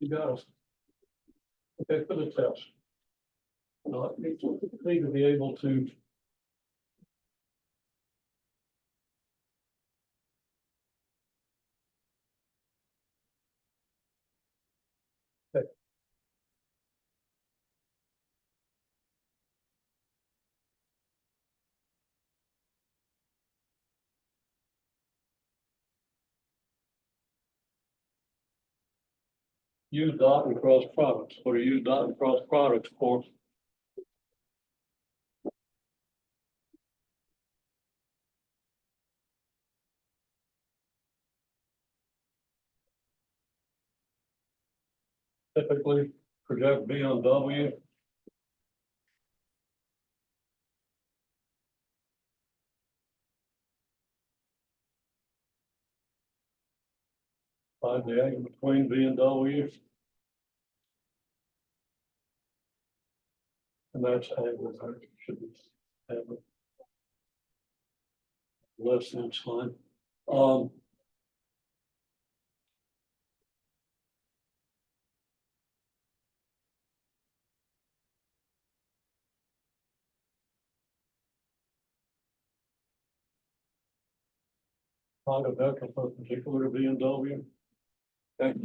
You got us. Okay, for the test. Now, I need to be able to. Okay. Use dot and cross products. What do you use dot and cross products for? Typically project B on W. Find the angle between B and W. And that's angle, right? Should be angle. Less than fine. Find a vector perpendicular to B and W. Okay.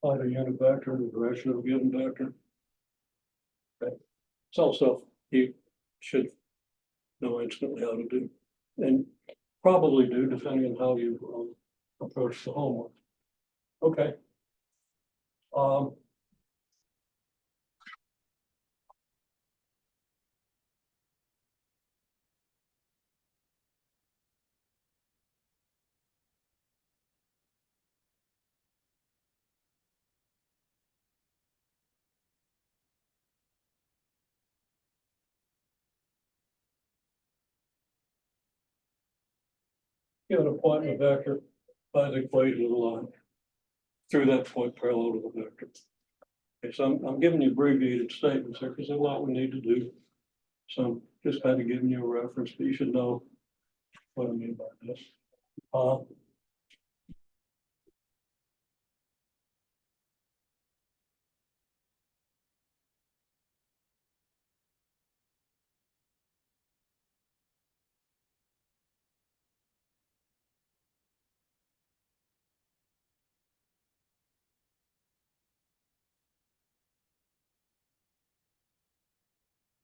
Find a unit vector in the direction of a given vector. Okay. It's also, you should know instantly how to do, and probably do depending on how you approach the homework. Okay. Given a point in a vector by the equation of the line through that point parallel to the vector. Okay, so I'm giving you abbreviated statements here because there's a lot we need to do. So I'm just kind of giving you a reference, but you should know what I mean by this.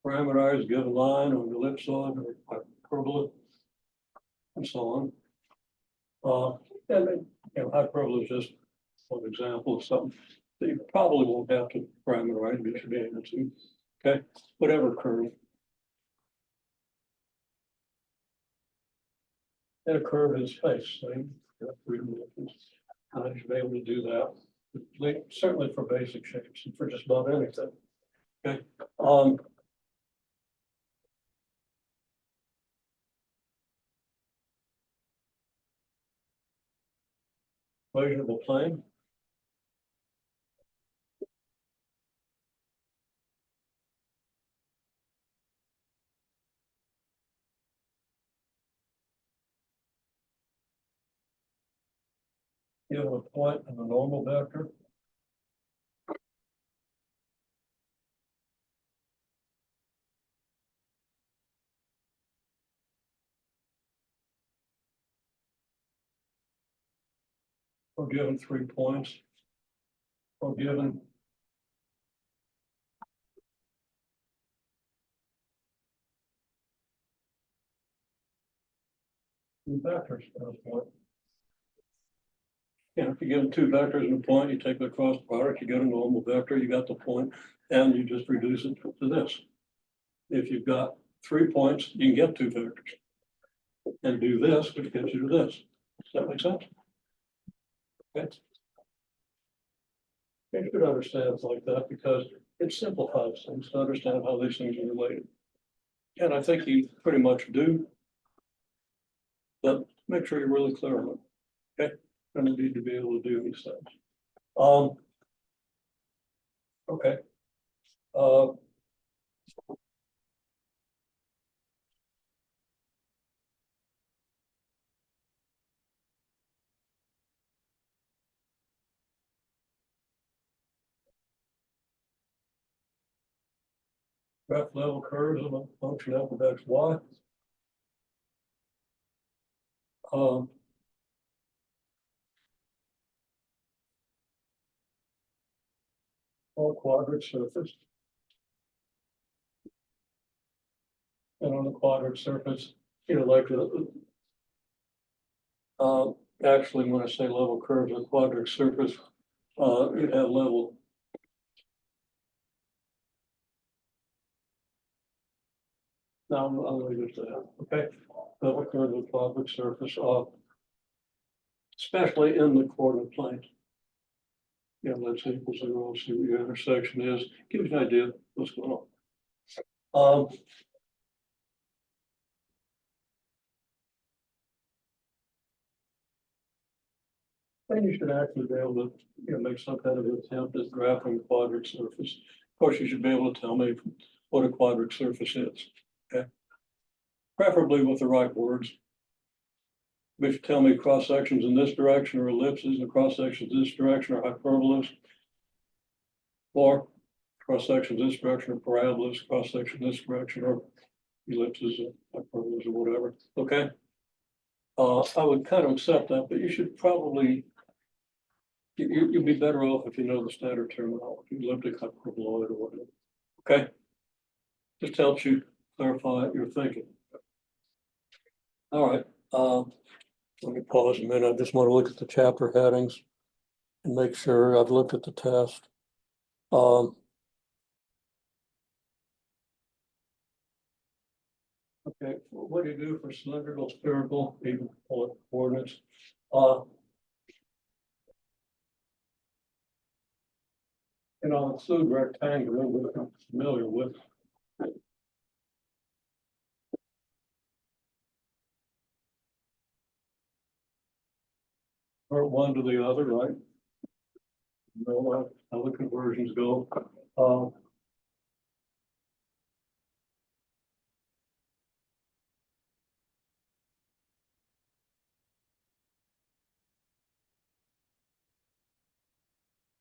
Parameterize given line or ellipsoid or hyperbola and so on. And then, hyperbola is just one example of something that you probably won't have to parameterize, but you should be able to. Okay, whatever curve. And a curve in space, so you have freedom of you should be able to do that. Certainly for basic shapes and for just about anything. Okay. Measurable plane. Given a point in the normal vector. Or given 3 points. Or given two vectors at a point. If you're given two vectors and a point, you take the cross product, you get a normal vector, you got the point, and you just reduce it to this. If you've got 3 points, you can get two vectors. And do this, which gets you to this. Does that make sense? Okay. You should understand it's like that because it simplifies things to understand how these things are related. And I think you pretty much do. But make sure you're really clear on it. Okay. gonna need to be able to do these things. Okay. Uh, graph level curves of a function f of x, y. Um, all quadrant surface. And on the quadrant surface, like actually, when I say level curves on quadrant surface, you'd have level. Now, I'll leave it to that, okay? Level curves of quadrant surface, especially in the coordinate plane. Let's equal 0, see what your intersection is, give you an idea of what's going on. Then you should actually be able to, make some kind of attempt at graphing a quadrant surface. Of course, you should be able to tell me what a quadrant surface is, okay? Preferably with the right words. If you tell me cross sections in this direction are ellipses and cross sections this direction are hyperbolas, or cross sections this direction are parabolas, cross section this direction are ellipses or hyperbolas or whatever, okay? I would kind of accept that, but you should probably, you'd be better off if you know the standard terminology, elliptic, hyperboloid, or whatever, okay? Just helps you clarify your thinking. All right, let me pause a minute. I just want to look at the chapter headings and make sure I've looked at the test. Okay, what do you do for cylindrical, spherical, even polar coordinates? I'll include rectangular, which I'm familiar with. Or one to the other, right? No, how the conversions go.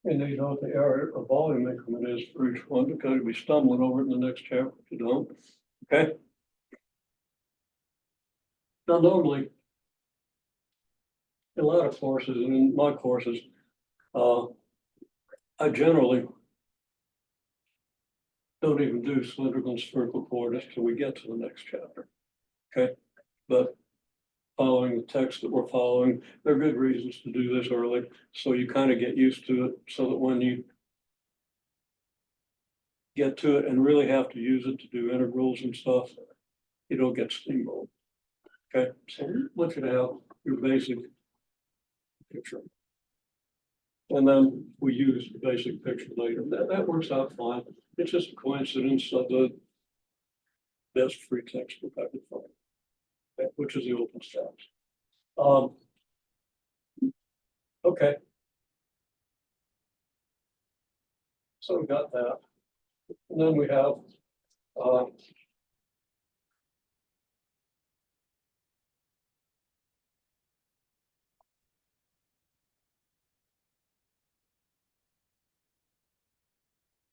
And you know what the area of volume increment is for each one, because you'll be stumbling over it in the next chapter if you don't. Okay. Now, normally, in a lot of courses, and in my courses, I generally don't even do cylindrical and spherical coordinates till we get to the next chapter. Okay. But following the text that we're following, there are good reasons to do this early. So you kind of get used to it so that when you get to it and really have to use it to do integrals and stuff, you don't get steamrolled. Okay, so look at how your basic picture. And then we use the basic picture later. That works out fine. It's just a coincidence of the best free textbook I could find, okay, which is the OpenStax. Okay. So we got that. And then we have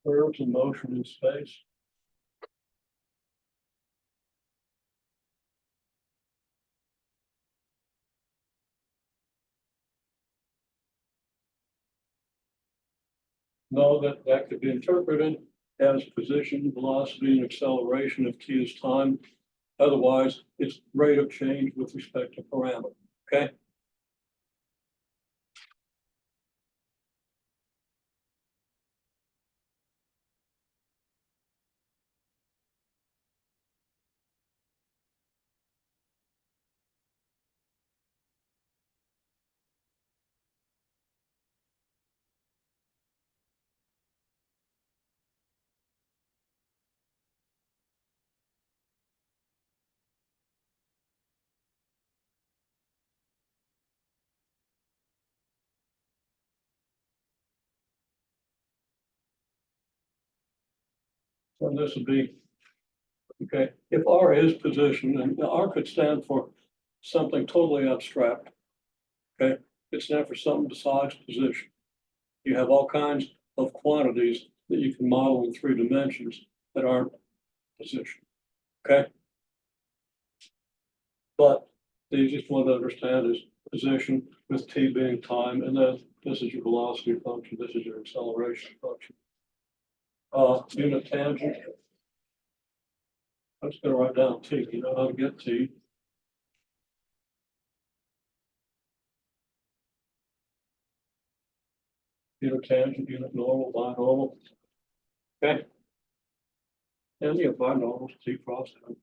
curves in motion in space. Know that that could be interpreted as position, velocity, and acceleration if t is time. Otherwise, it's rate of change with respect to parameter, okay? And this would be, okay, if R is position, and R could stand for something totally abstract. Okay, it stands for something besides position. You have all kinds of quantities that you can model in 3 dimensions that aren't position. Okay. But the easiest one to understand is position with t being time, and then this is your velocity function, this is your acceleration function. Unit tangent. I'm just going to write down t. You know how to get t. Unit tangent, unit normal, binormal. Okay. And you have binormals, t cross m.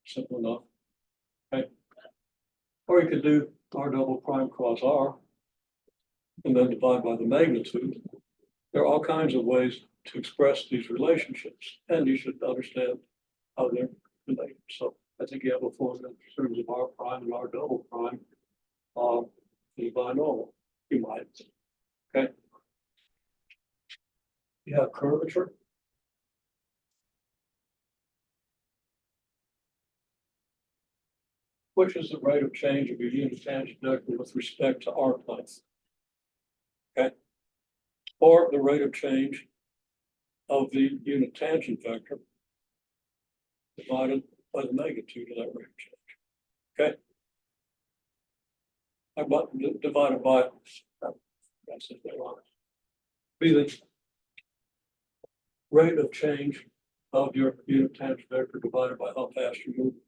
Simple enough. Okay. Or you could do r double prime cross r and then divide by the magnitude. There are all kinds of ways to express these relationships, and you should understand how they're related. So I think you have a formula in terms of r prime and r double prime, the binormal, you might. Okay. You have curvature. Which is the rate of change of your unit tangent vector with respect to r plane. Okay. Or the rate of change of the unit tangent vector divided by the magnitude of that rate of change. Okay. Divided by, that's it, be the rate of change of your unit tangent vector divided by how fast you're moving.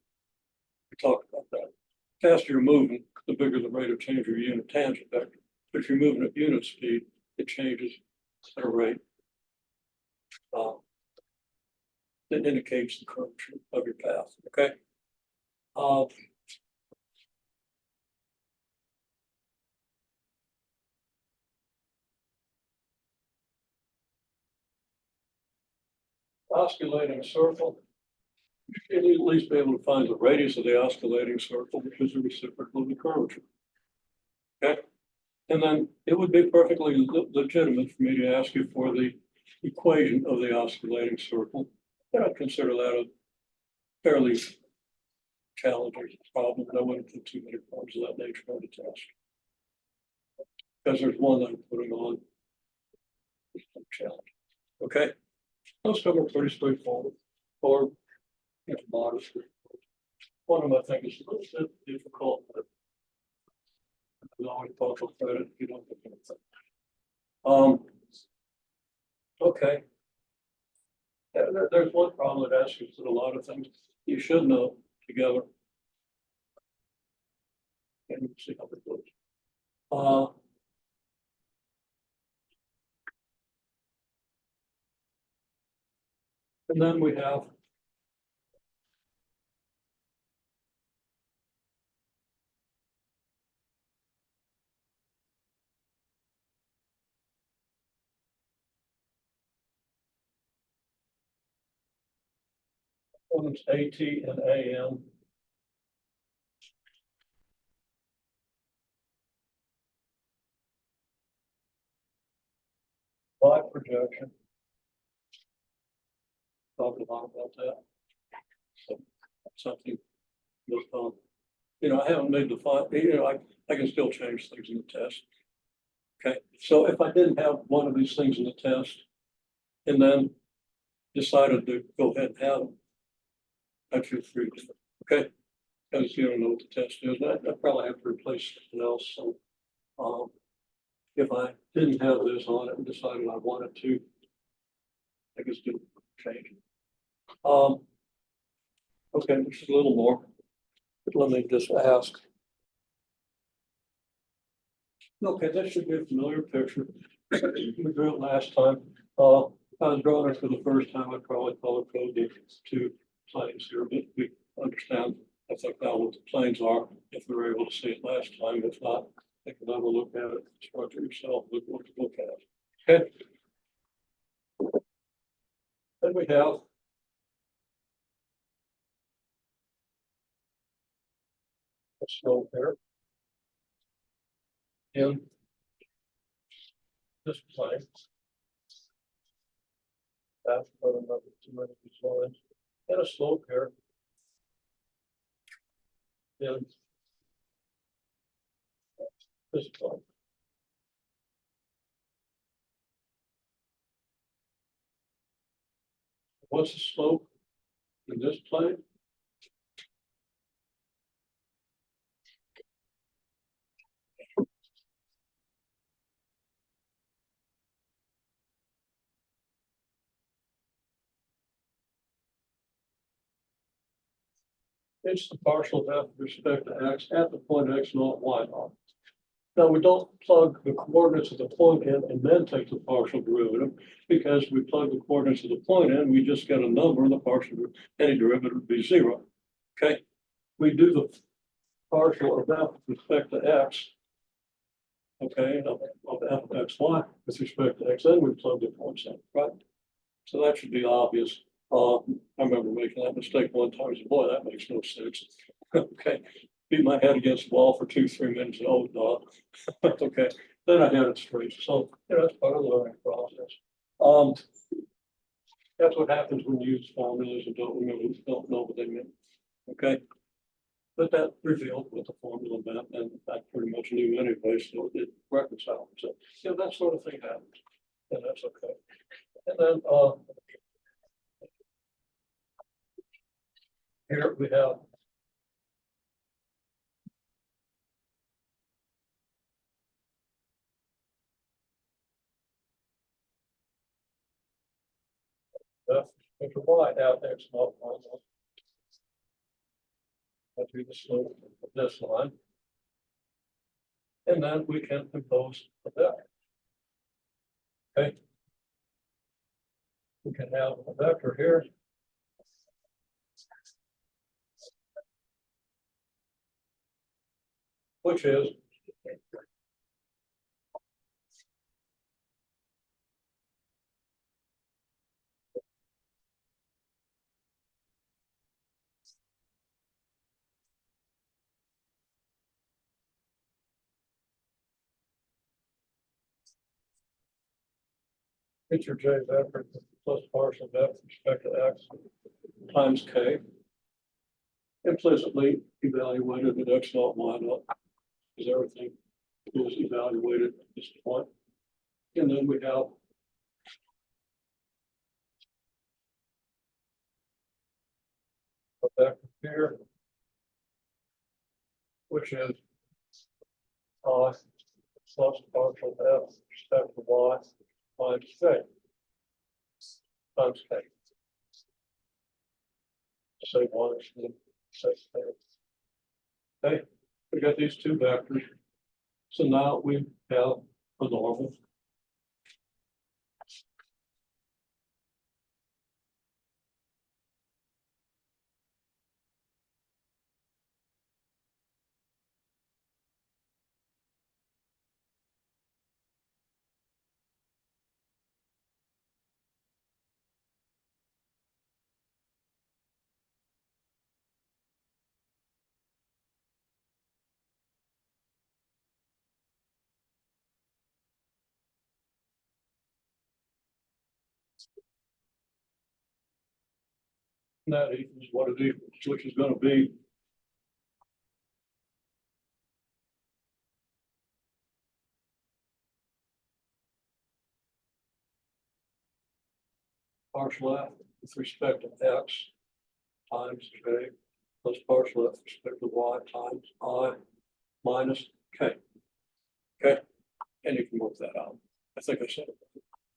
We talked about that. The faster you're moving, the bigger the rate of change of your unit tangent vector. But if you're moving at unit speed, it changes at a rate that indicates the curvature of your path. Okay. Osculating circle. You should at least be able to find the radius of the oscillating circle, which is a reciprocal of the curvature. Okay. And then it would be perfectly legitimate for me to ask you for the equation of the oscillating circle. And I'd consider that a fairly challenging problem. I wouldn't put too many problems of that nature on the test. Because there's one that I'm putting on. Challenge. Okay. Most of them are pretty straightforward or modest. One of them I think is a little bit difficult, but I always partial credit if you don't get anything. Okay. There's one problem that asks you to a lot of things you should know together. And we'll see how it goes. And then we have one's AT and AM. By projection. Talked a lot about that. So something that, I haven't made the final, I can still change things in the test. Okay, so if I didn't have one of these things in the test and then decided to go ahead and have them, I'd feel free to, okay? Because you don't know what the test is, I'd probably have to replace something else. So if I didn't have this on it and decided I wanted to, I guess do change it. Okay, this is a little more, but let me just ask. Okay, that should be a familiar picture. We drew it last time. I was drawing it for the first time. I'd probably color code the 2 planes here, but we understand, I think, now what the planes are, if we were able to see it last time. If not, take another look at it, structure yourself, look at it. Okay. Then we have a slope here in this plane. That's what another too many of these lines. And a slope here. And this one. What's the slope in this plane? It's the partial depth with respect to x at the point x naught y naught. Now, we don't plug the coordinates of the point in and then take the partial derivative, because we plug the coordinates of the point in, we just get a number, and the partial, any derivative would be zero. Okay, we do the partial of that with respect to x. Okay, of f of x y with respect to x, then we plug the points in, right? So that should be obvious. I remember making that mistake one time. I said, boy, that makes no sense. Okay, beat my head against the wall for 2-3 minutes. Oh, no. Okay, then I had it straight. So, that's part of the learning process. That's what happens when you use formulas and don't know what they mean. Okay, but that revealed what the formula meant, and I pretty much knew anyway, so it reconciled. So, that sort of thing happens, and that's okay. And then, here we have into y at x naught y naught. That'd be the slope of this line. And then we can compose the vector. Okay. We can have a vector here. Which is it's your J vector plus partial depth with respect to x times k. Implicitly evaluated at x naught y naught, because everything is evaluated at this point. And then we have a vector here, which is plus partial f with respect to y times k. Times k. Say one, say k. Okay, we got these two vectors. So now we have a normal. And that equals what it equals, which is going to be partial f with respect to x times k plus partial f with respect to y times I minus k. Okay, and you can work that out. I think I said it,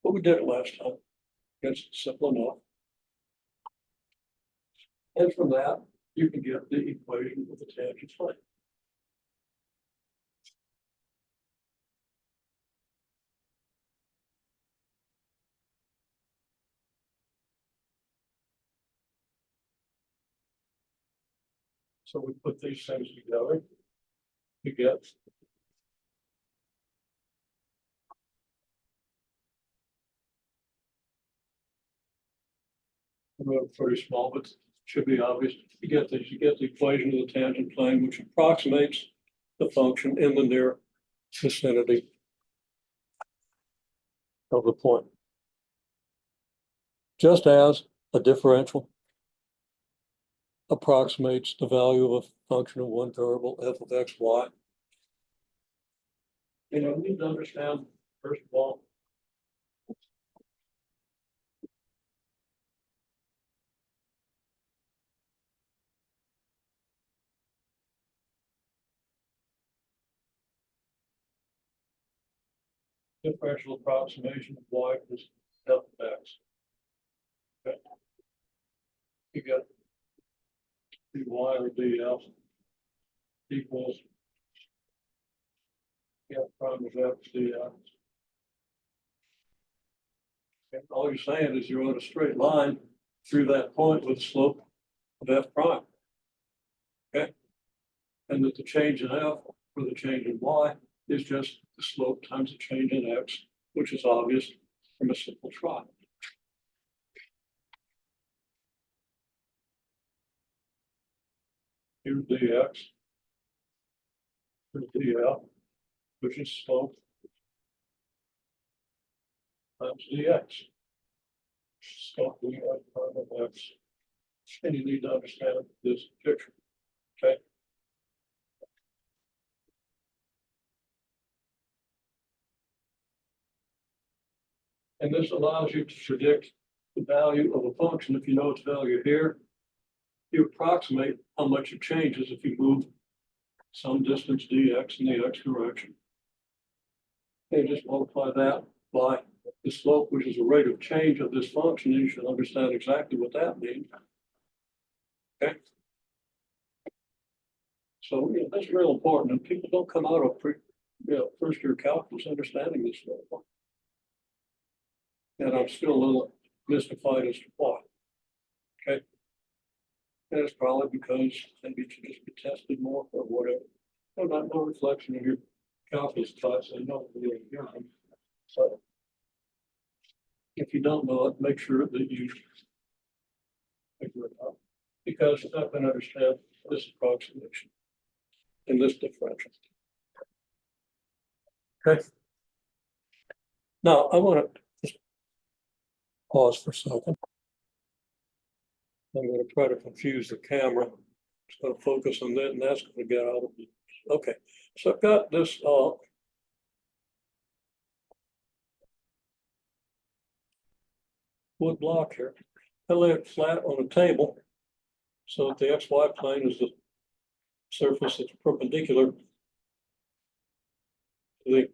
but we did it last time. It's simple enough. And from that, you can get the equation with the tangent plane. So we put these things together to get pretty small, but should be obvious. You get this, you get the equation of the tangent plane, which approximates the function in the near vicinity of the point. just as a differential approximates the value of a function of one variable f of x, y. You know, we need to understand, first of all, differential approximation of y is f of x. Okay. You got dy or df equals f prime of x dx. And all you're saying is you're on a straight line through that point with a slope of f prime. Okay. And that the change in f or the change in y is just the slope times the change in x, which is obvious from a simple try. Here's dx, here's df, which is slope times dx. Slope df prime of x. And you need to understand this picture. Okay. And this allows you to predict the value of a function. If you know its value here, you approximate how much it changes if you move some distance dx in the x direction. And just multiply that by the slope, which is a rate of change of this function, and you should understand exactly what that means. Okay. So yeah, that's real important, and people don't come out of first year calculus understanding this stuff. And I'm still a little mystified as to why. Okay. And it's probably because maybe it should just be tested more or whatever. No reflection of your calculus class, I know really hear them. So if you don't know it, make sure that you figure it out. Because you're not going to understand this approximation and this differential. Okay. Now I want to just pause for a second. I'm going to try to confuse the camera. It's going to focus on that, and that's going to get out of it. Okay, so I've got this wood block here. I lay it flat on a table so that the XY plane is the surface that's perpendicular to the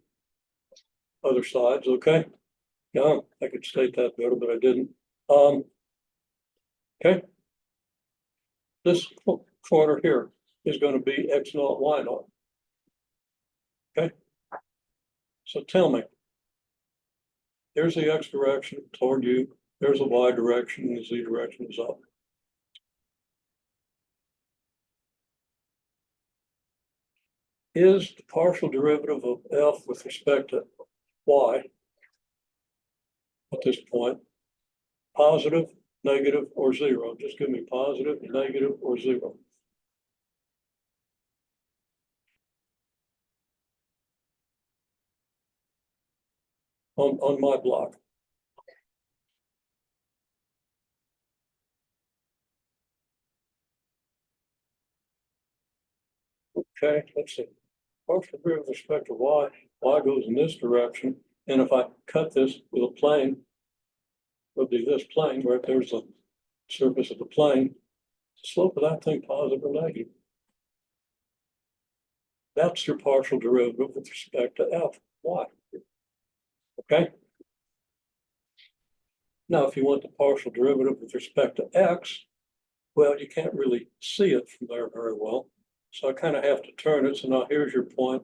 other sides. Okay. Yeah, I could state that better, but I didn't. Okay. This corner here is going to be X naught, Y naught. Okay. So tell me, there's the X direction toward you, there's a Y direction, and the Z direction is up. Is the partial derivative of F with respect to Y at this point positive, negative, or zero? Just give me positive, negative, or zero. On my block. Okay, let's see. Partial derivative with respect to Y goes in this direction. And if I cut this with a plane, would be this plane, right there's the surface of the plane. The slope of that thing positive or negative. That's your partial derivative with respect to F, Y. Okay. Now, if you want the partial derivative with respect to X, well, you can't really see it from there very well. So I kind of have to turn it. So now here's your point,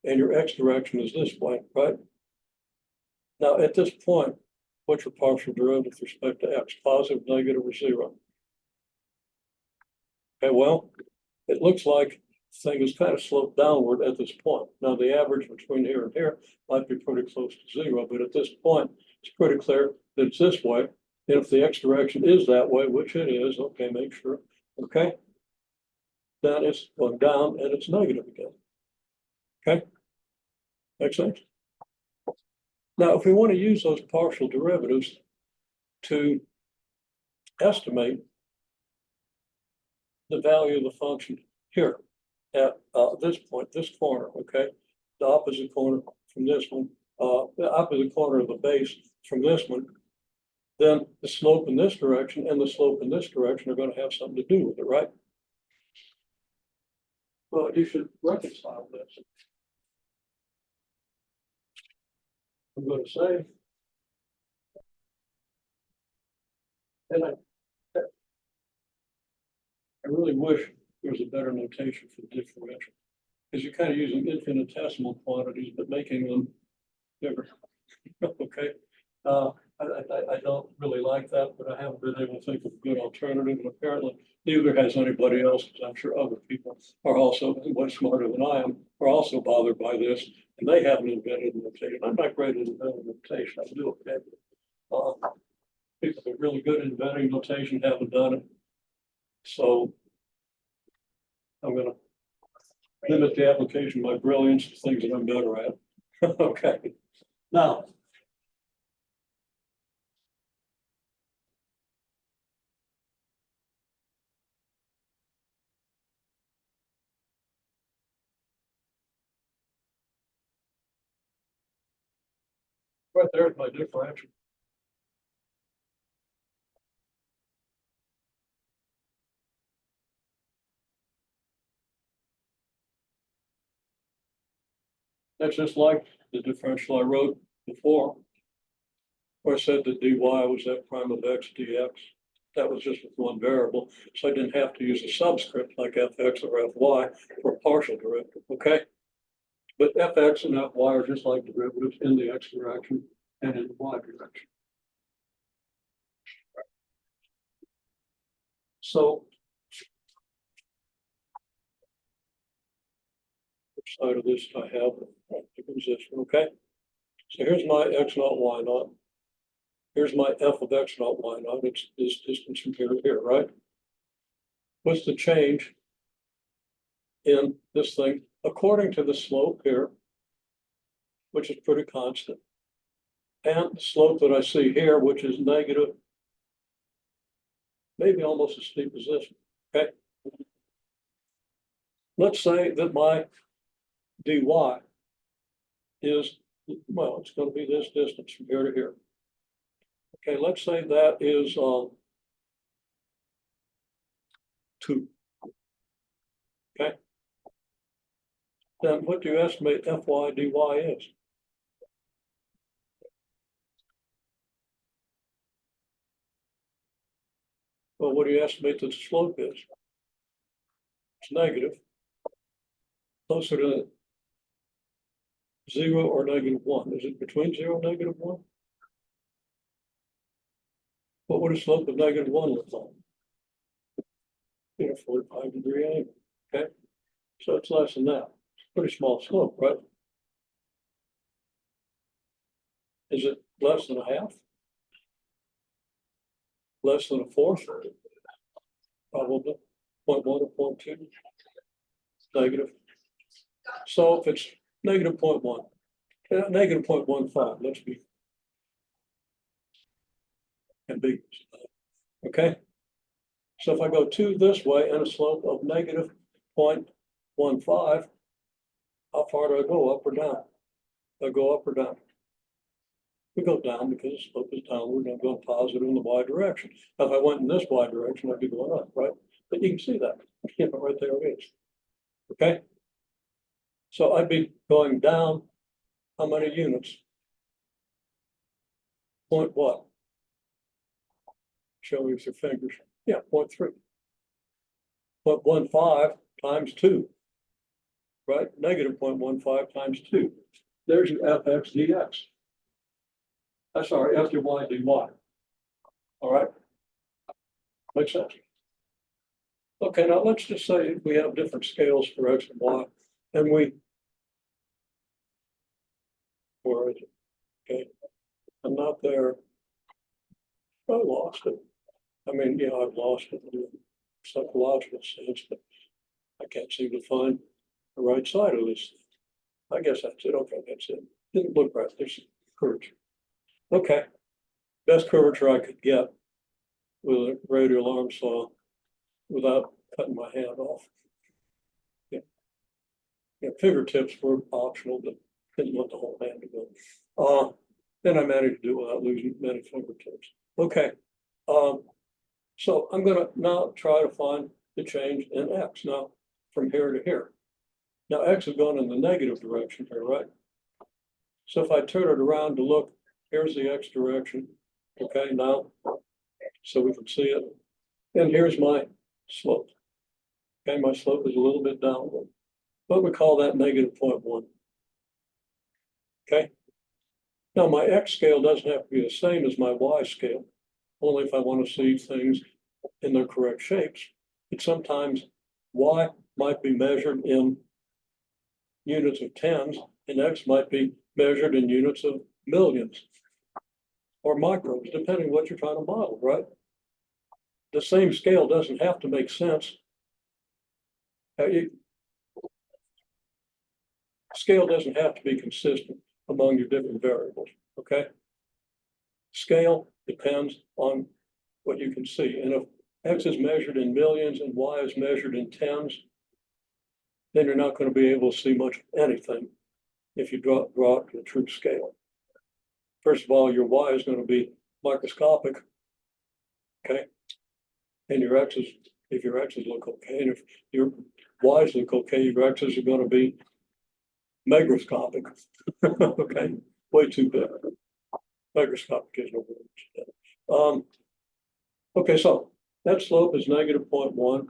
and your X direction is this way, right? Now at this point, what's your partial derivative with respect to X? Positive, negative, or zero? Okay, well, it looks like the thing is kind of sloped downward at this point. Now the average between here and here might be pretty close to zero, but at this point, it's pretty clear that it's this way. And if the X direction is that way, which it is, okay, make sure, okay, then it's going down and it's negative again. Okay, makes sense? Now, if we want to use those partial derivatives to estimate the value of the function here at this point, this corner, okay? The opposite corner from this one, the opposite corner of the base from this one, then the slope in this direction and the slope in this direction are going to have something to do with it, right? Well, you should reconcile this. I'm going to say, and I really wish there was a better notation for the differential, because you're kind of using infinitesimal quantities, but making them bigger. Okay. I don't really like that, but I haven't been able to think of a good alternative, and apparently neither has anybody else, because I'm sure other people are also much smarter than I am, are also bothered by this, and they haven't invented a notation. I'm not great at inventing notation, I do okay. People that are really good at inventing notation haven't done it. So I'm gonna limit the application of my brilliance to things that I'm better at. Okay, now. Right there's my differential. That's just like the differential I wrote before, where I said that dy was f prime of x dx. That was just with one variable, so I didn't have to use a subscript like fx or fy for partial derivative, okay? But fx and fy are just like derivatives in the x direction and in the y direction. So which side of this do I have? It was this one, okay? So here's my x naught, y naught. Here's my f of x naught, y naught. It's this distance from here to here, right? What's the change in this thing according to the slope here, which is pretty constant, and the slope that I see here, which is negative, maybe almost as steep as this, okay? Let's say that my dy is, well, it's going to be this distance from here to here. Okay, let's say that is 2. Okay. Then what do you estimate fy dy is? Well, what do you estimate that the slope is? It's negative. Closer to 0 or -1. Is it between 0 and -1? What would a slope of -1 look like? 45-degree angle, okay? So it's less than that. It's a pretty small slope, right? Is it less than a half? Less than a fourth? Probably 0.1 or 0.2. Negative. So if it's negative 0.1, negative 0.15, let's be ambiguous. Okay. So if I go 2 this way and a slope of negative 0.15, how far do I go, up or down? Do I go up or down? We go down because the slope is downward, and I'm going positive in the y direction. If I went in this y direction, I'd be going up, right? But you can see that, yeah, right there it is. Okay. So I'd be going down how many units? Point what? Show me with your fingers. Yeah, 0.3. 0.15 times 2, right? Negative 0.15 times 2. There's your fx dx. Sorry, f dy dy. All right. Makes sense. Okay, now let's just say we have different scales for x and y, and where is it? Okay, I'm not there. I lost it. I mean, yeah, I've lost it in a psychological sense, but I can't seem to find the right side of this. I guess that's it. Okay, that's it. Didn't look right. There's courage. Okay. best curvature I could get with a radial arm saw without cutting my hand off. Yeah, yeah, fingertips were optional, but didn't want the whole hand to go. Then I managed to do it without losing many fingertips. Okay, so I'm gonna now try to find the change in X now from here to here. Now X has gone in the negative direction here, right? So if I turn it around to look, here's the X direction. Okay, now, so we can see it. And here's my slope. Okay, my slope is a little bit downward, but we call that negative 0.1. Okay. Now my X scale doesn't have to be the same as my Y scale, only if I want to see things in their correct shapes. But sometimes Y might be measured in units of tens, and X might be measured in units of millions or microns, depending what you're trying to model, right? The same scale doesn't have to make sense. Scale doesn't have to be consistent among your different variables, okay? Scale depends on what you can see. And if X is measured in millions and Y is measured in tens, then you're not going to be able to see much of anything if you draw it to a true scale. First of all, your Y is going to be microscopic, okay? And your X's, if your X's look okay, and if your Y's look okay, your X's are going to be macroscopic, okay? Way too big. Microscopic is no word. Okay, so that slope is negative 0.1.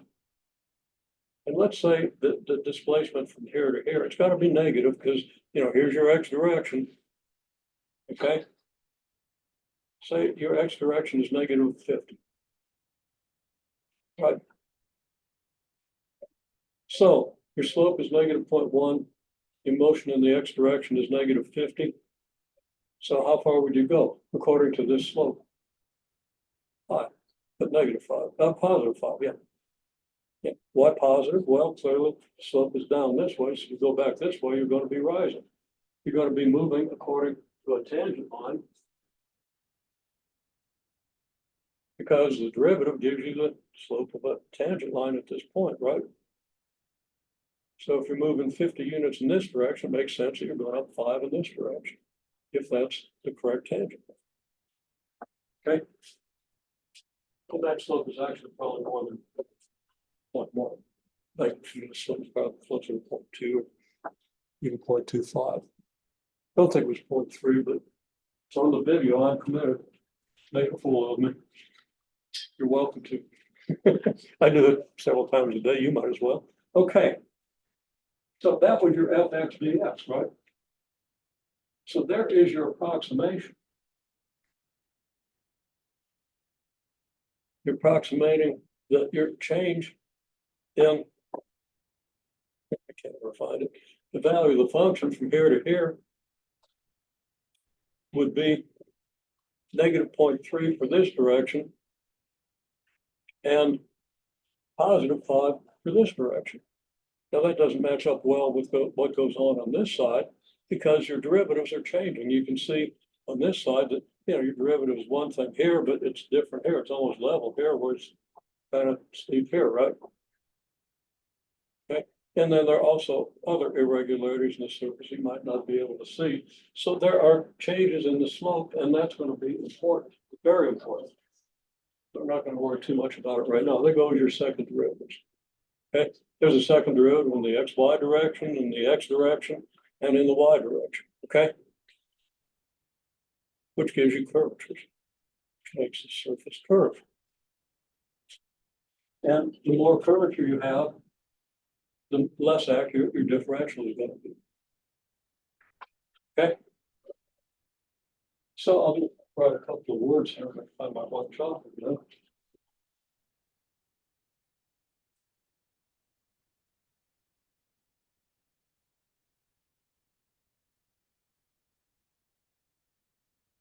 And let's say that the displacement from here to here, it's got to be negative because, you know, here's your X direction. Okay. Say your X direction is negative 50. Right. So your slope is negative 0.1. Your motion in the X direction is negative 50. So how far would you go according to this slope? 5, but negative 5, positive 5, yeah. Yeah. Why positive? Well, clearly the slope is down this way. So if you go back this way, you're going to be rising. You're going to be moving according to a tangent line because the derivative gives you the slope of a tangent line at this point, right? So if you're moving 50 units in this direction, it makes sense that you're going up 5 in this direction, if that's the correct tangent. Okay. Well, that slope is actually probably more than 0.1. Like the slope is probably closer to 0.2 or even 0.25. I don't think it was 0.3, but it's on the video. I'm committed. Make a fool of me. You're welcome to. I do it several times a day. You might as well. Okay. So that was your fx dx, right? So there is your approximation. You're approximating your change in, I can't ever find it, the value of the function from here to here would be negative 0.3 for this direction and positive 5 for this direction. Now that doesn't match up well with what goes on this side because your derivatives are changing. You can see on this side that, you know, your derivative is one thing here, but it's different here. It's almost level here, where it's kind of steep here, right? Okay. And then there are also other irregularities in the surface you might not be able to see. So there are changes in the slope, and that's going to be important, very important. I'm not going to worry too much about it right now. There goes your second derivatives. Okay. There's a second derivative in the xy direction, in the x direction, and in the y direction. Okay. Which gives you curvatures, which makes the surface curve. And the more curvature you have, the less accurate your differential is going to be. Okay. So I'll write a couple of words here and find my white chocolate, you know.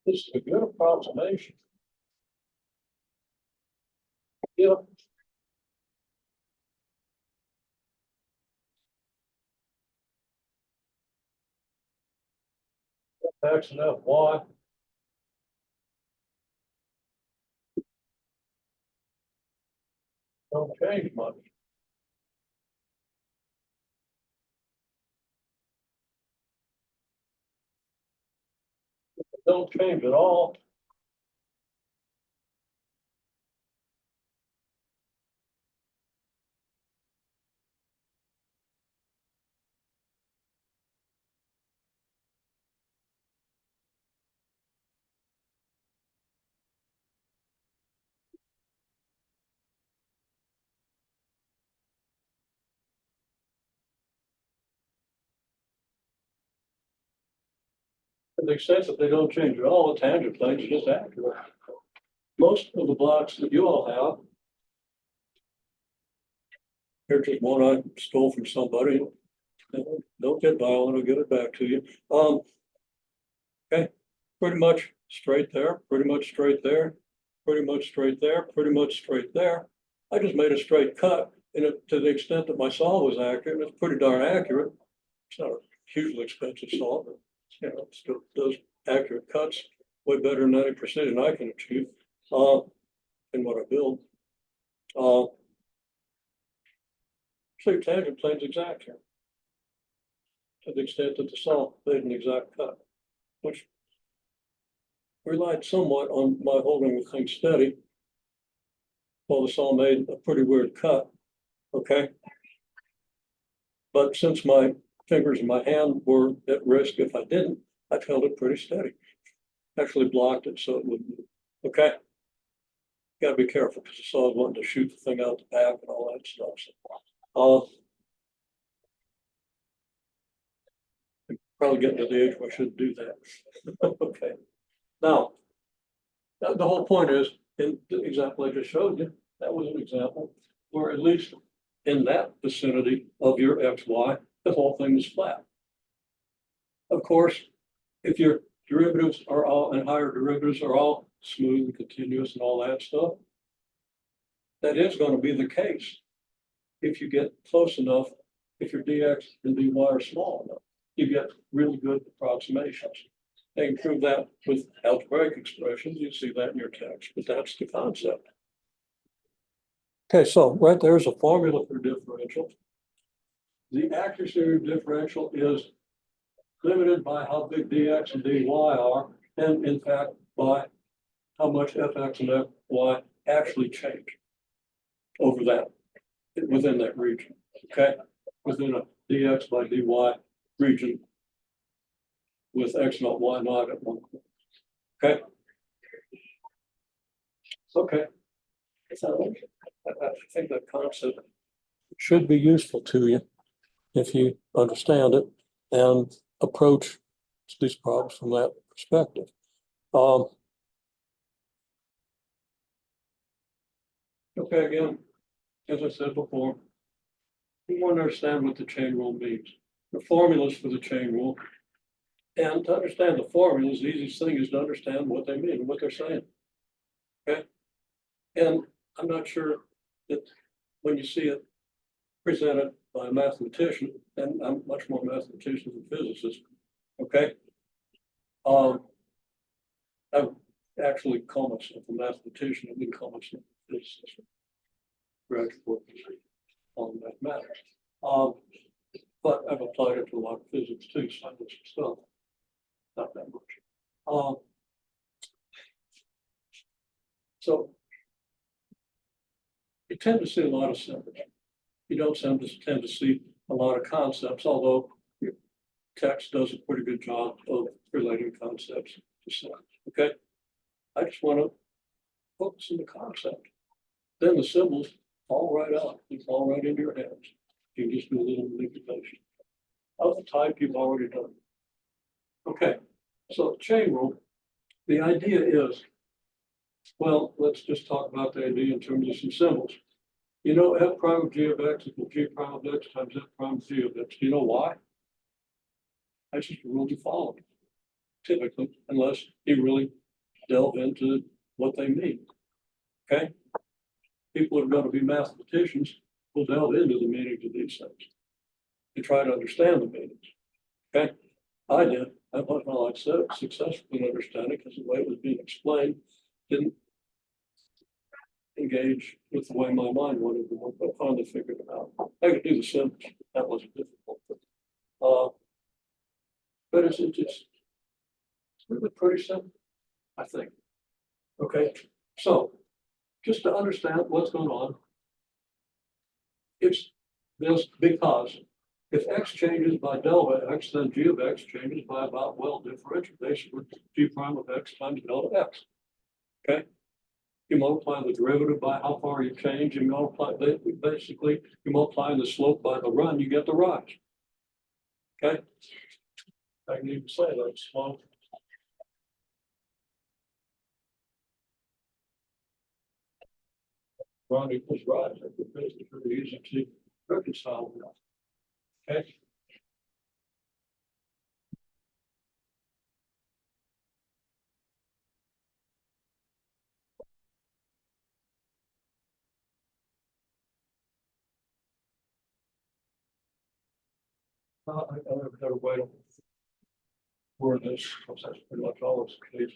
This is a good approximation. Yeah. X and Fy Don't change much. Don't change at all. To the extent that they don't change at all, the tangent plane is just accurate. Most of the blocks that you all have. Here's just one I stole from somebody. Don't get violent, I'll give it back to you. Okay, pretty much straight there, pretty much straight there, pretty much straight there, pretty much straight there. I just made a straight cut, and to the extent that my saw was accurate, it's pretty darn accurate. It's not a hugely expensive saw, but it still does accurate cuts way better than any precision I can achieve in what I build. So your tangent plane's exact here, to the extent that the saw made an exact cut, which relied somewhat on my holding the thing steady while the saw made a pretty weird cut. Okay. But since my fingers and my hand were at risk if I didn't, I held it pretty steady. Actually blocked it so it wouldn't move. Okay. Gotta be careful because the saw is wanting to shoot the thing out the back and all that stuff. So, probably getting to the age where I shouldn't do that. Okay. Now, the whole point is, in the example I just showed you, that was an example where at least in that vicinity of your XY, the whole thing is flat. Of course, if your derivatives are all, and higher derivatives are all smooth and continuous and all that stuff, that is going to be the case if you get close enough, if your dx and dy are small enough, you get really good approximations. They can prove that with algebraic expressions. You see that in your text, but that's the concept. Okay, so right there's a formula for differential. The accuracy of differential is limited by how big dx and dy are, and in fact, by how much fx and fy actually change over that, within that region, okay? Within a dx by dy region with x naught, y naught at one point, okay? Okay. So I think that concept should be useful to you if you understand it and approach these problems from that perspective. Okay, again, as I said before, you want to understand what the chain rule means, the formulas for the chain rule. And to understand the formulas, the easiest thing is to understand what they mean, what they're saying. Okay. And I'm not sure that when you see it presented by a mathematician, and I'm much more mathematician than physicist, okay? I would actually call myself a mathematician. I wouldn't call myself a physicist. Graduate work on mathematics. But I've applied it to a lot of physics too, so I know some stuff. Not that much. So you tend to see a lot of symbols. You don't tend to see a lot of concepts, although your text does a pretty good job of relating concepts to symbols. Okay. I just want to focus on the concept. Then the symbols fall right out. They fall right into your hands. You just do a little manipulation of the type you've already done. Okay. So chain rule, the idea is, well, let's just talk about the idea in terms of some symbols. You know, f prime of g of x equals g prime of x times f prime of g of x. Do you know why? That's just a rule you follow, typically, unless you really delve into what they mean. Okay? People who are going to be mathematicians will delve into the meanings of these things. You try to understand the meanings. Okay? I did. I thought, well, I said successfully understand it because the way it was being explained didn't engage with the way my mind wanted to work, but I finally figured it out. I could do the symbols, that wasn't difficult. But it's really pretty simple, I think. Okay, so just to understand what's going on, it's this because if x changes by delta x, then g of x changes by about, well, differential, basically g prime of x times delta x. Okay, you multiply the derivative by how far you change, and multiply basically you multiply the slope by the run, you get the rise. Okay, I can even say that slope. Run equals rise. That's basically pretty easy to reconcile that. Okay. I have a better way to word this, because that's pretty much always the case.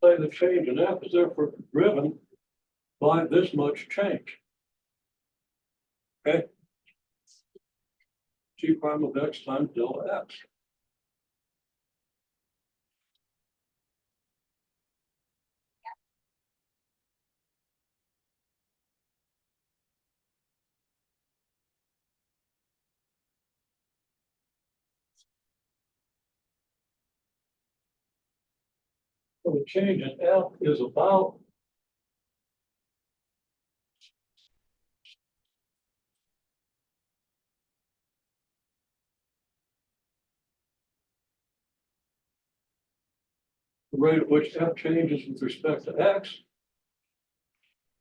Say the change in f is therefore driven by this much change. Okay. G prime of x times delta x. So the change in f is about the rate at which f changes with respect to x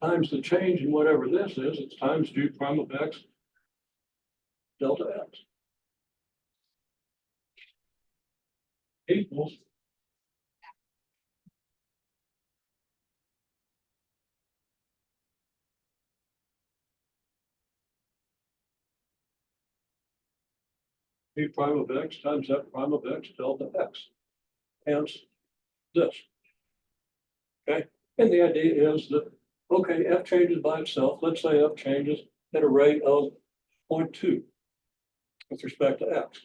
times the change in whatever this is, it's times g prime of x delta x equals g prime of x times f prime of x delta x. Hence this. Okay, and the idea is that, okay, f changes by itself. Let's say f changes at a rate of 0.2 with respect to x.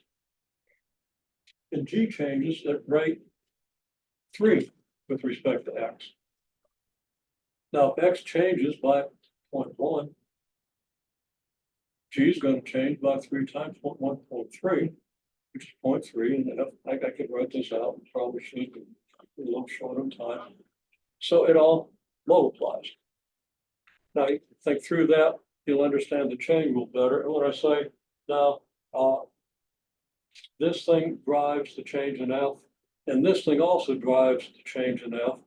And g changes at rate 3 with respect to x. Now, if x changes by 0.1, g is going to change by 3 times 1.3, which is 0.3. And if I could write this out, probably should be a little short on time. So it all multiplies. Now, you think through that, you'll understand the chain rule better. And when I say now, this thing drives the change in f, and this thing also drives the change in f,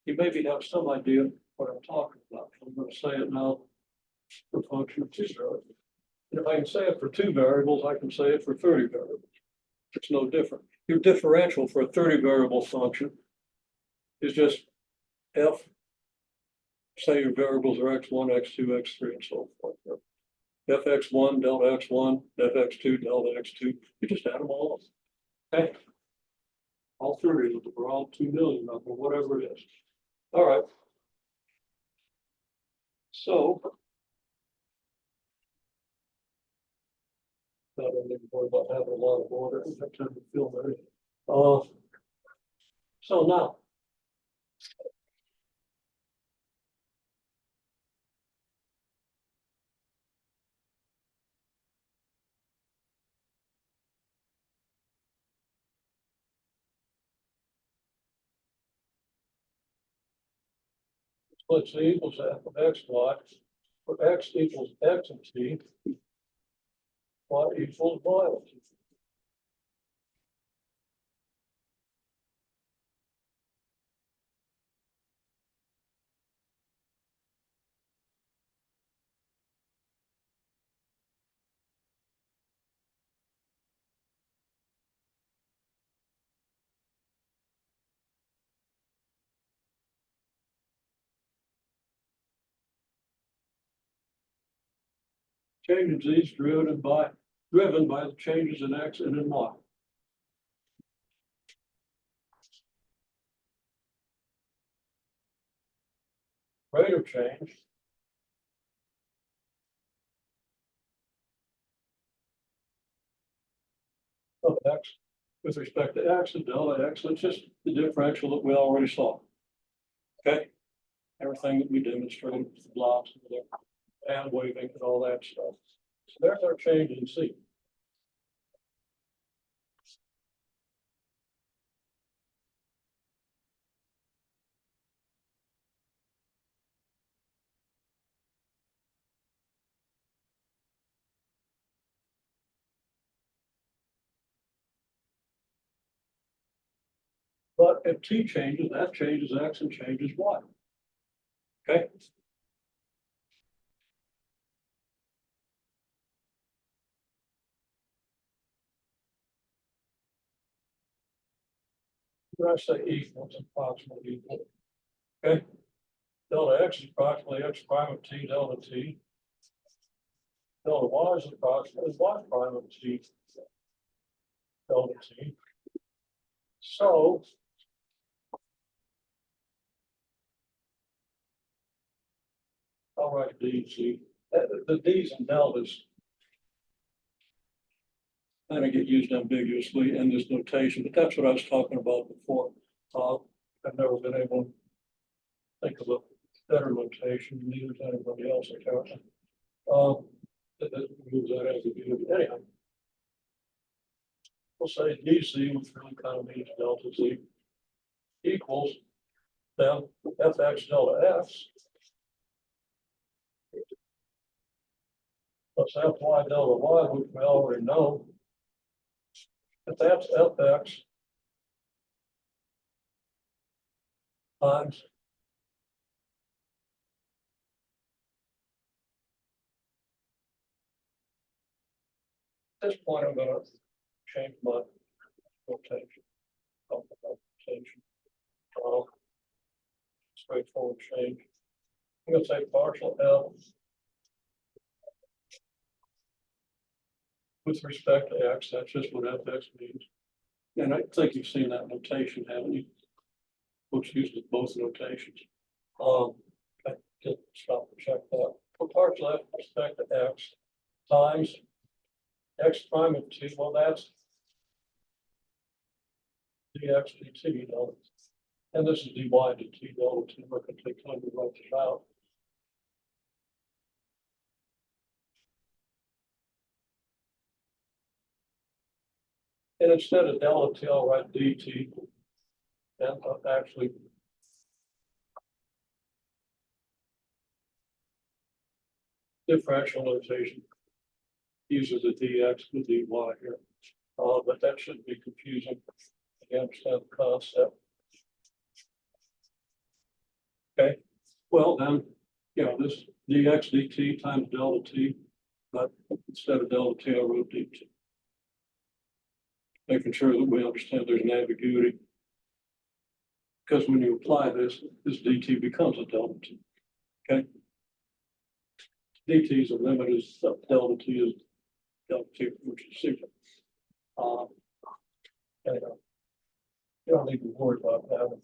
you maybe have some idea what I'm talking about. I'm going to say it now for function of 2 variables. And if I can say it for 2 variables, I can say it for 30 variables. It's no different. Your differential for a 30 variable function is just f. Say your variables are x1, x2, x3, and so forth. fx1, delta x1, fx2, delta x2. You just add them all up. Okay. All 30 of them are all 2 million of them, whatever it is. All right. So I don't need to worry about having a lot of water. I have time to fill that in. So now, let's say equals f of x y, where x equals x of t, y equals y of t. Change in z is driven by the changes in x and in y. Rate of change of x with respect to x and delta x, it's just the differential that we already saw. Okay, everything that we demonstrated with the blocks and the hand waving and all that stuff. So there's our change in c. But if t changes, that changes x and changes y. Okay. When I say equal, it's approximately equal. Okay. Delta x is approximately x prime of t delta t. Delta y is approximately y prime of t delta t. So I'll write dc. The d's and deltas kind of get used ambiguously in this notation, but that's what I was talking about before. I've never been able to think of a better notation, neither has anybody else apparently. That moves that ambiguity. Anyhow, we'll say dc, which really kind of means delta z, equals then fx delta x plus fy delta y, which we already know. If that's fx times at this point, I'm going to change my notation. Straightforward change. I'm going to say partial L with respect to x. That's just what fx means. And I think you've seen that notation, haven't you? Which uses both notations. I did stop and check that. For partial f with respect to x times x prime of t, well, that's dx dt, you know. And this is dy dt delta t. We're going to take time to write this out. And instead of delta t, I'll write dt. And actually, differential notation uses a dx with dy here. But that shouldn't be confusing. You understand the concept. Okay, well then, you know, this dx dt times delta t, but instead of delta t, I wrote dt. Making sure that we understand there's an ambiguity. Because when you apply this dt becomes a delta t. Okay. dt is a limit is delta t is delta t, which is secret. Anyhow, you don't need to worry about that.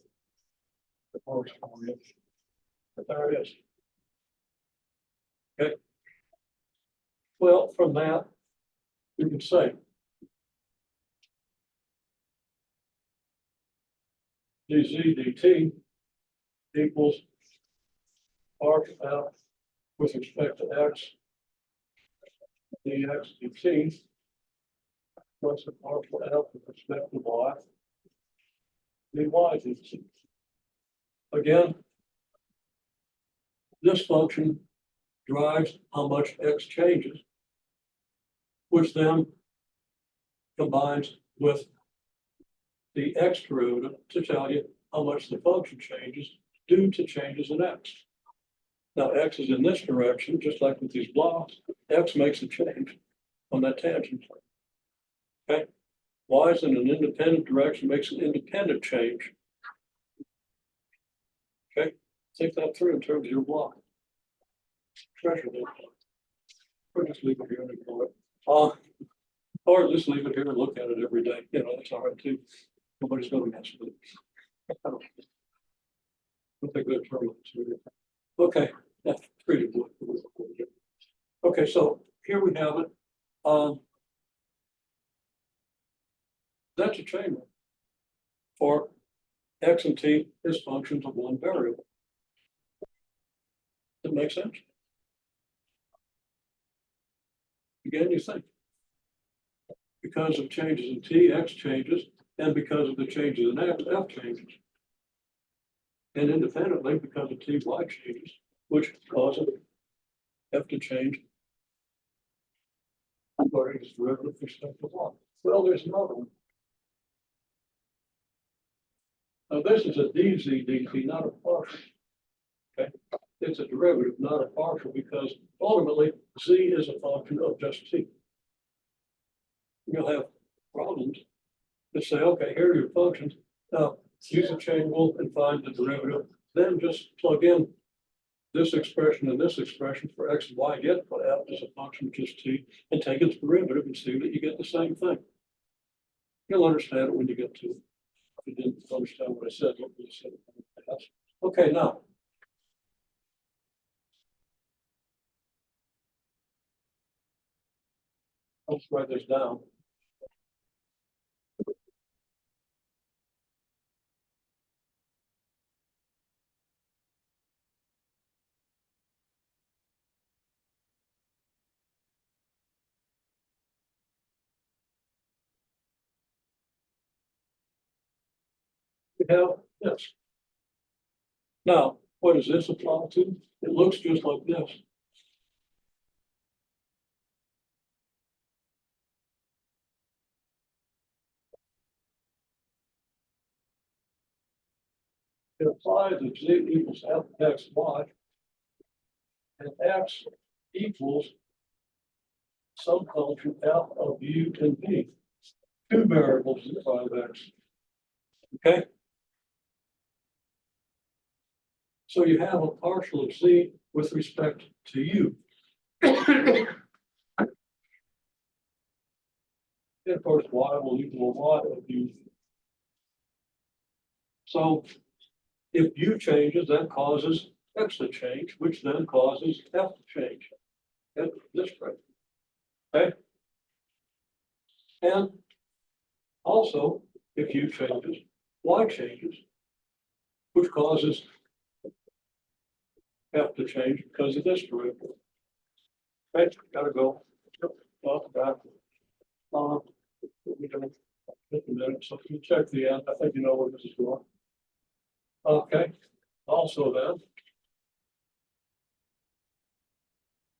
It works for you. But there it is. Okay. Well, from that, we can say dz dt equals partial f with respect to x dx dt plus the partial f with respect to y dy dt. Again, this function drives how much x changes, which then combines with the x derivative to tell you how much the function changes due to changes in x. Now, x is in this direction, just like with these blocks, x makes a change on that tangent plane. Okay? Y is in an independent direction, makes an independent change. Okay? Think that through in terms of your block. Treasure that. Or just leave it here and ignore it. Or just leave it here and look at it every day. You know, that's all right too. Nobody's going to mess with it. With a good term. Okay, that's pretty good. Okay, so here we have it. That's a chain rule for x and t is functions of one variable. Does that make sense? Again, you think. Because of changes in t, x changes, and because of the changes in f changes. And independently, because of t, y changes, which causes f to change according to derivative with respect to y. Well, there's another one. Now, this is a dz dt, not a partial. Okay, it's a derivative, not a partial, because ultimately z is a function of just t. You'll have problems that say, okay, here are your functions. Now, use a chain rule and find the derivative. Then just plug in this expression and this expression for x and y, get what f is a function of just t, and take its derivative and see that you get the same thing. You'll understand it when you get to it. If you didn't understand what I said, what you said. Okay, now. Let's write this down. We have this. Now, what does this apply to? It looks just like this. It applies to z equals f x y, and x equals some function f of u and v. Two variables in 5x. Okay. So you have a partial of z with respect to u. And of course, y will equal y of u. So if u changes, that causes x to change, which then causes f to change at this rate. Okay. And also, if u changes, y changes, which causes f to change because of this derivative. Okay, gotta go. Off back. We're gonna take a minute, so if you check the end, I think you know where this is going. Okay, also then,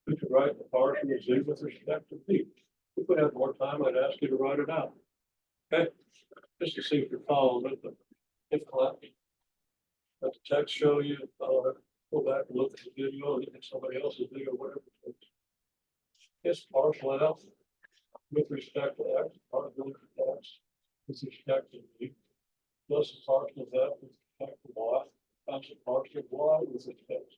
we could write the partial of z with respect to v. If we had more time, I'd ask you to write it out. Okay, just to see if you're following it, but if not, let the text show you, go back and look at the video, look at somebody else's video, whatever. It's partial f with respect to x, partial of x with respect to v, plus the partial of f with respect to y, times the partial of y with respect to.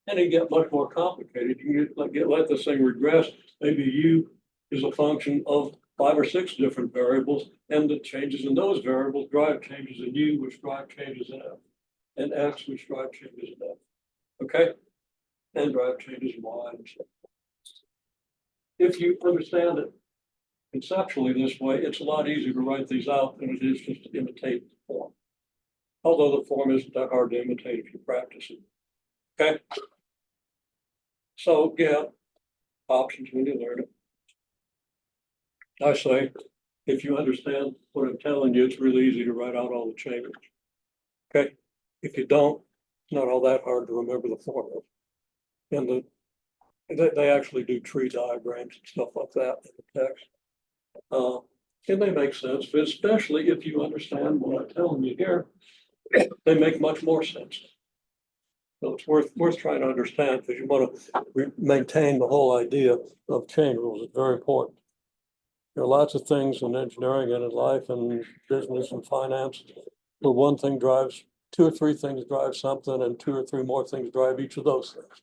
And it get much more complicated. You let this thing regress. Maybe u is a function of 5 or 6 different variables, and the changes in those variables drive changes in u, which drive changes in f, and x, which drive changes in f. Okay, and drive changes in y. And so if you understand it conceptually this way, it's a lot easier to write these out than it is just to imitate the form. Although the form isn't that hard to imitate if you practice it. Okay. So yeah, options when you learn it. I say, if you understand what I'm telling you, it's really easy to write out all the changes. Okay. If you don't, It's not all that hard to remember the formula. And they actually do tree diagrams and stuff like that in the text. And they make sense, but especially if you understand what I'm telling you here, they make much more sense. So it's worth trying to understand, because you want to maintain the whole idea of chain rules. It's very important. There are lots of things in engineering and in life and business and finance where one thing drives, two or three things drive something, and two or three more things drive each of those things.